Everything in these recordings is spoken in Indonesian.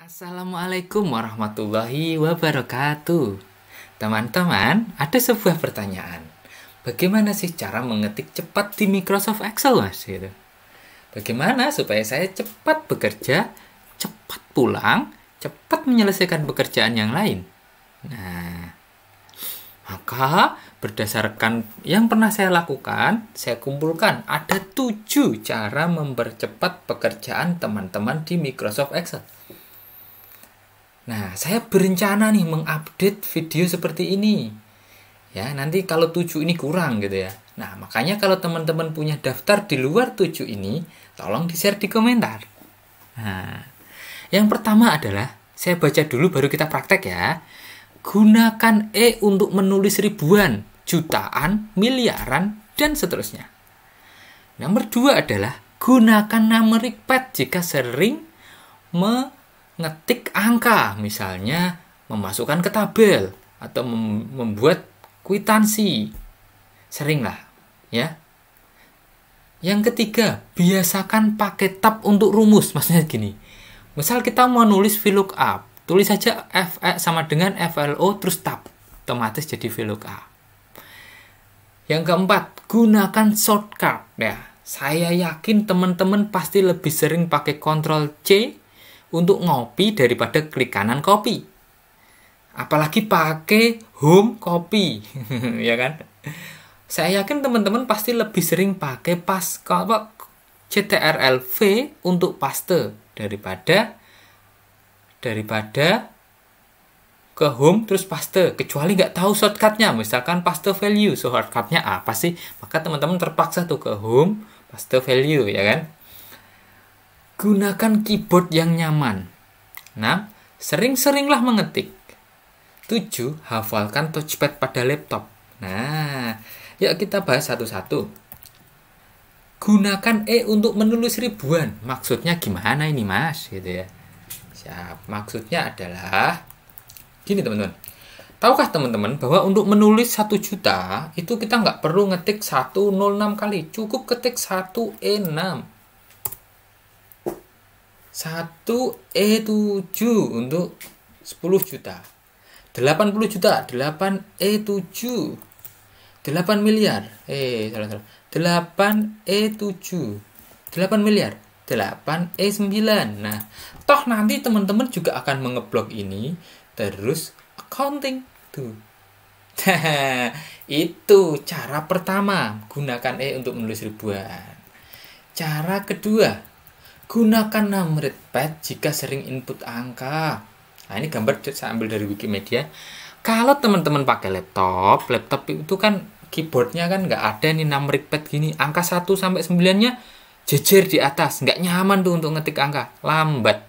Assalamualaikum warahmatullahi wabarakatuh. Teman-teman, ada sebuah pertanyaan. Bagaimana sih cara mengetik cepat di Microsoft Excel, Mas? Gitu. Bagaimana supaya saya cepat bekerja, cepat pulang, cepat menyelesaikan pekerjaan yang lain? Nah, maka berdasarkan yang pernah saya lakukan, saya kumpulkan ada 7 cara mempercepat pekerjaan teman-teman di Microsoft Excel. Nah, saya berencana nih mengupdate video seperti ini. Ya, nanti kalau 7 ini kurang gitu ya. Nah, makanya kalau teman-teman punya daftar di luar 7 ini, tolong di-share di komentar. Nah, yang pertama adalah, saya baca dulu baru kita praktek ya. Gunakan untuk menulis ribuan, jutaan, miliaran, dan seterusnya. Nomor 2 adalah, gunakan numeric pad jika sering mengetik angka, misalnya memasukkan ke tabel atau membuat kwitansi. Seringlah, ya. Yang ketiga, biasakan pakai tab untuk rumus. Maksudnya gini. Misal kita mau nulis VLOOKUP, tulis saja sama dengan FLO terus tab. Otomatis jadi VLOOKUP. Yang keempat, gunakan shortcut ya. Saya yakin teman-teman pasti lebih sering pakai Ctrl C untuk ngopi daripada klik kanan copy. Apalagi pakai home copy, ya kan? Saya yakin teman-teman pasti lebih sering pakai CTRL-V untuk paste daripada ke home terus paste, kecuali nggak tahu shortcutnya, misalkan paste value, shortcutnya apa sih? Maka teman-teman terpaksa tuh ke home, paste value, ya kan? Gunakan keyboard yang nyaman. 6. Sering-seringlah mengetik. 7. Hafalkan touchpad pada laptop. Nah, yuk kita bahas satu-satu. Gunakan untuk menulis ribuan. Maksudnya gimana ini, Mas? Gitu ya. Siap. Maksudnya adalah gini, teman-teman. Tahukah teman-teman bahwa untuk menulis 1 juta itu kita nggak perlu ngetik 106 kali. Cukup ketik 1E6. 1E7 untuk 10 juta. 80 juta, 8E7. 8 miliar. 8E7. 8 miliar. 8E9. Nah, toh nanti teman-teman juga akan mengeblok ini terus accounting tuh. Itu cara pertama, gunakan untuk menulis ribuan. Cara kedua, gunakan numeric pad jika sering input angka. Nah, ini gambar saya ambil dari Wikimedia. Kalau teman-teman pakai laptop itu kan keyboardnya kan nggak ada nih numeric pad gini. Angka 1 sampai 9-nya jejer di atas. Nggak nyaman tuh untuk ngetik angka. Lambat.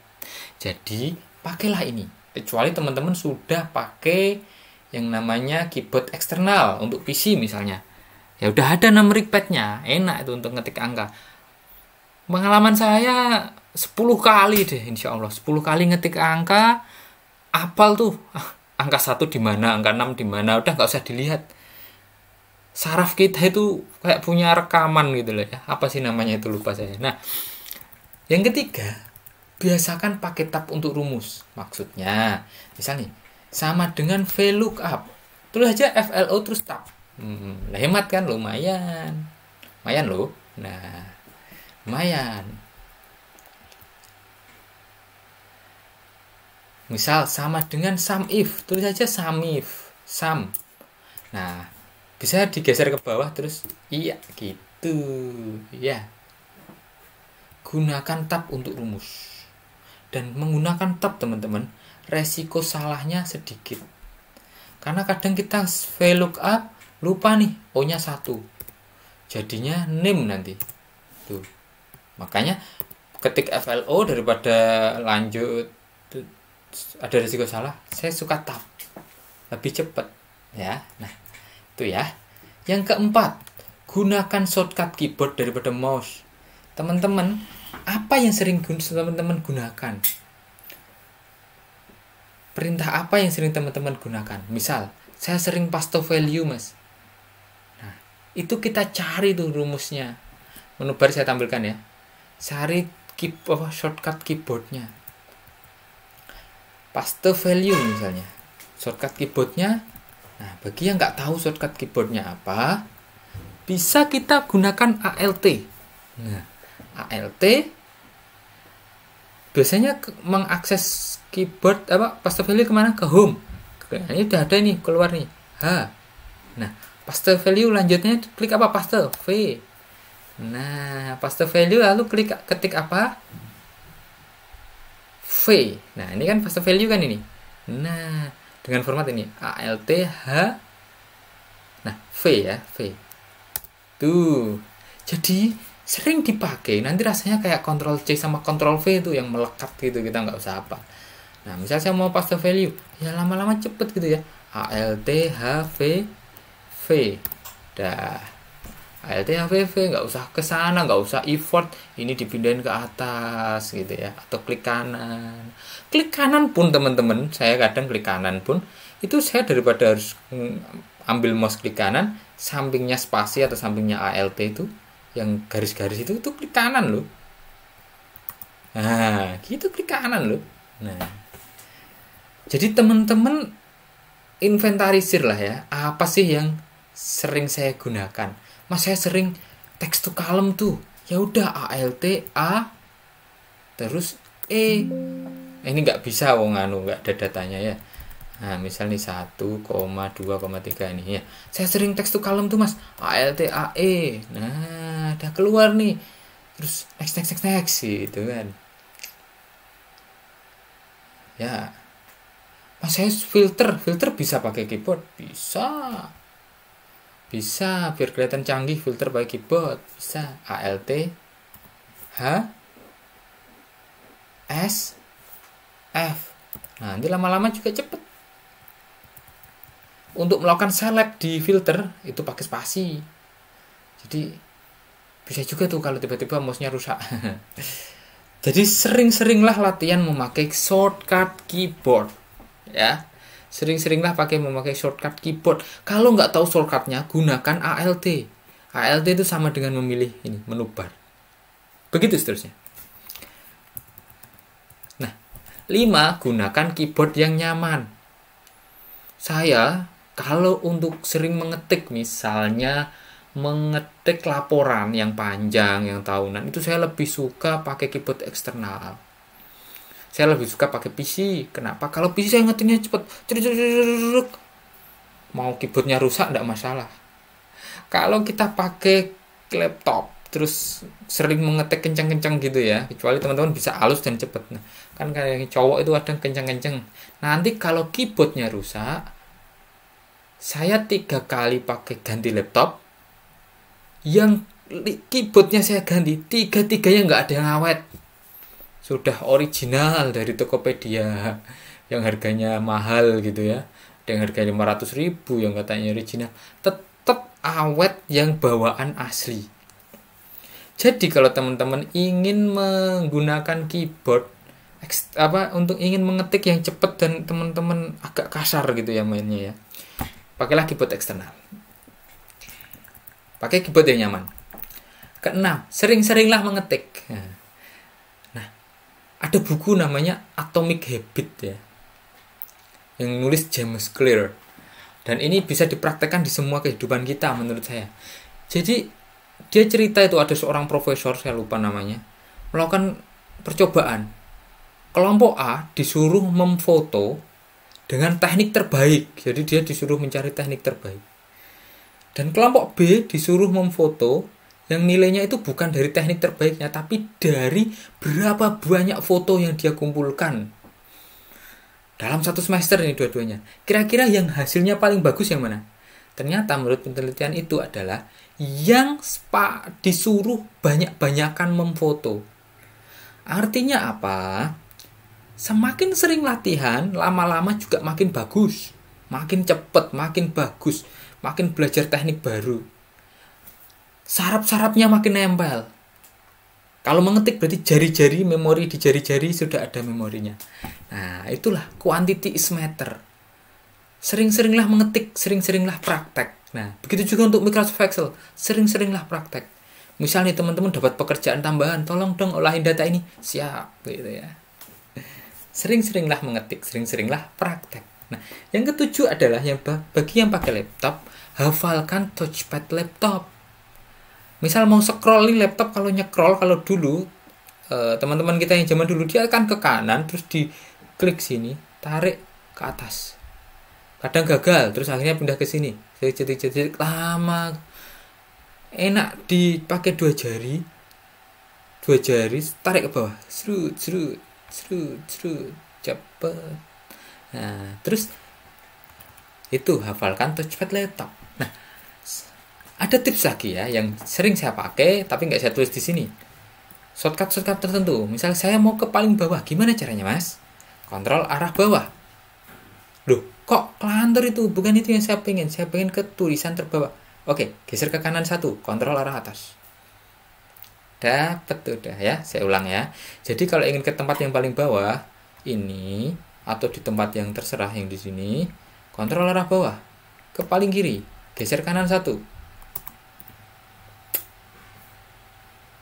Jadi, pakailah ini. Kecuali teman-teman sudah pakai yang namanya keyboard eksternal untuk PC misalnya. Ya udah ada numeric pad-nya. Enak itu untuk ngetik angka. Pengalaman saya 10 kali deh, insya Allah 10 kali ngetik angka, apal tuh angka 1 di mana, angka 6 di mana, udah nggak usah dilihat. Saraf kita itu kayak punya rekaman gitu loh ya. Apa sih namanya itu, lupa saya. Nah, yang ketiga, biasakan pakai tab untuk rumus. Maksudnya, misalnya sama dengan VLOOKUP, tulis aja FLO terus tab. Hemat kan, lumayan loh. Nah, lumayan. Misal sama dengan SUMIF, tulis saja SUMIF, sum. Nah, bisa digeser ke bawah terus iya gitu. Ya. Gunakan tab untuk rumus. Dan menggunakan tab, teman-teman, resiko salahnya sedikit. Karena kadang kita VLOOKUP lupa nih, O-nya 1. Jadinya name nanti. Tuh. Makanya ketik FLO daripada lanjut ada risiko salah, saya suka tab, lebih cepat ya. Nah, itu ya. Yang keempat, gunakan shortcut keyboard daripada mouse. Teman-teman, apa yang sering teman-teman gunakan? Perintah apa yang sering teman-teman gunakan? Misal, saya sering paste value, Mas. Nah, itu kita cari tuh rumusnya. Menu saya tampilkan ya. Cari shortcut keyboardnya. paste value misalnya. Shortcut keyboardnya. Nah, bagi yang nggak tahu shortcut keyboardnya apa, bisa kita gunakan ALT. Nah, ALT biasanya mengakses keyboard paste value kemana? Ke home. Nah, ini udah ada nih keluar nih. Nah, paste value lanjutnya klik apa? Paste V. Nah, paste value lalu ketik apa? V. Nah, ini kan paste value kan ini. Nah, dengan format ini ALT H. Nah, V ya, V. Tuh. Jadi sering dipakai, nanti rasanya kayak Ctrl C sama Ctrl V itu yang melekat gitu, kita nggak usah apa. Nah, misalnya saya mau paste value, ya lama-lama cepet gitu ya. ALT HV V. Dah. ALT HV V, nggak usah ke sana, nggak usah effort, ini dipindahin ke atas gitu ya, atau klik kanan. Klik kanan pun teman-teman, saya kadang klik kanan pun itu saya daripada harus ambil mouse klik kanan, sampingnya spasi atau sampingnya ALT itu yang garis-garis itu klik kanan loh. Nah, gitu klik kanan loh. Nah, jadi teman-teman inventarisir lah ya, apa sih yang sering saya gunakan. Mas, saya sering text to column tuh. Ya udah ALT A terus E. Ini nggak bisa nggak ada datanya ya. Nah, misal nih 1,2,3 ini ya. Saya sering text to column tuh Mas, ALT AE. Nah, udah keluar nih. Terus next gitu kan. Ya. Mas, saya filter bisa pakai keyboard? Bisa, biar kelihatan canggih filter pakai keyboard. Bisa. ALT H S F. Nah, nanti lama-lama juga cepet. Untuk melakukan select di filter itu pakai spasi. Jadi bisa juga tuh kalau tiba-tiba mouse-nya rusak. Jadi sering-seringlah latihan memakai shortcut keyboard ya. Sering-seringlah memakai shortcut keyboard. Kalau nggak tahu shortcutnya, gunakan ALT. ALT itu sama dengan memilih ini menu bar. Begitu seterusnya. Nah, 5, gunakan keyboard yang nyaman. Saya kalau untuk sering mengetik, misalnya mengetik laporan yang panjang, yang tahunan, itu saya lebih suka pakai keyboard eksternal. Saya lebih suka pakai PC. Kenapa? Kalau PC saya ngetiknya cepet. Mau keyboardnya rusak enggak masalah. Kalau kita pakai laptop, terus sering mengetik kencang-kencang gitu ya, kecuali teman-teman bisa halus dan cepet. Nah, kan kayak cowok itu kadang kencang-kencang. Nanti kalau keyboardnya rusak, saya 3 kali pakai ganti laptop, yang keyboardnya saya ganti, 3-tiganya nggak ada yang awet. Sudah original dari Tokopedia, yang harganya mahal gitu ya, yang harganya 500.000 yang katanya original, tetap awet yang bawaan asli. Jadi kalau teman-teman ingin menggunakan keyboard untuk ingin mengetik yang cepat dan teman-teman agak kasar gitu ya mainnya ya, pakailah keyboard eksternal. Pakai keyboard yang nyaman. Ke-6, sering-seringlah mengetik. Nah, ada buku namanya Atomic Habit ya, yang nulis James Clear. Dan ini bisa dipraktekkan di semua kehidupan kita menurut saya. Jadi dia cerita itu ada seorang profesor, saya lupa namanya, melakukan percobaan. Kelompok A disuruh memfoto dengan teknik terbaik. Jadi dia disuruh mencari teknik terbaik. Dan kelompok B disuruh memfoto yang nilainya itu bukan dari teknik terbaiknya, tapi dari berapa banyak foto yang dia kumpulkan. Dalam 1 semester ini dua-duanya. Kira-kira yang hasilnya paling bagus yang mana? Ternyata menurut penelitian itu adalah yang disuruh banyak-banyakan memfoto. Artinya apa? Semakin sering latihan, lama-lama juga makin bagus, makin cepat, makin bagus, makin belajar teknik baru. Sarap-sarapnya makin nempel. Kalau mengetik berarti jari-jari, memori di jari-jari sudah ada memorinya. Nah, itulah quantity is matter. Sering-seringlah mengetik, sering-seringlah praktek. Nah, begitu juga untuk Microsoft Excel, sering-seringlah praktek. Misalnya teman-teman dapat pekerjaan tambahan, tolong dong olahin data ini, siap gitu ya. Sering-seringlah mengetik, sering-seringlah praktek. Nah, yang ketujuh adalah bagi yang pakai laptop, hafalkan touchpad laptop. Misal mau scroll nih laptop, kalau nyekrol, kalau dulu teman-teman kita yang zaman dulu dia akan ke kanan terus diklik sini, tarik ke atas. Kadang gagal, terus akhirnya pindah ke sini. Jadi lama. Enak dipakai dua jari, tarik ke bawah, serut, cepet. Nah, terus itu hafalkan touchpad laptop. Nah, ada tips lagi ya yang sering saya pakai tapi nggak saya tulis di sini. Shortcut tertentu. Misal saya mau ke paling bawah, gimana caranya, Mas? Kontrol arah bawah. Loh, kok kelantur itu? Bukan itu yang saya pengen. Saya pengen ke tulisan terbawah. Oke, geser ke kanan 1, kontrol arah atas. Dapat tuh dah ya. Saya ulang ya. Jadi kalau ingin ke tempat yang paling bawah ini atau di tempat yang terserah yang di sini, kontrol arah bawah ke paling kiri, geser kanan 1.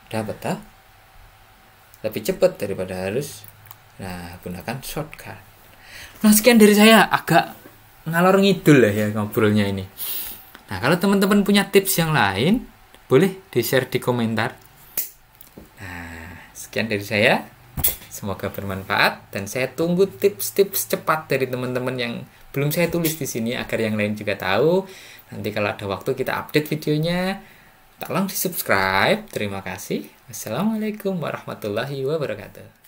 Dapat tak? Lebih cepat daripada harus gunakan shortcut. Nah, sekian dari saya, agak ngalor ngidul lah ya ngobrolnya ini. Nah, kalau teman-teman punya tips yang lain, boleh di-share di komentar. Nah, sekian dari saya. Semoga bermanfaat dan saya tunggu tips-tips cepat dari teman-teman yang belum saya tulis di sini agar yang lain juga tahu. Nanti kalau ada waktu kita update videonya. Tolong di-subscribe. Terima kasih. Wassalamualaikum warahmatullahi wabarakatuh.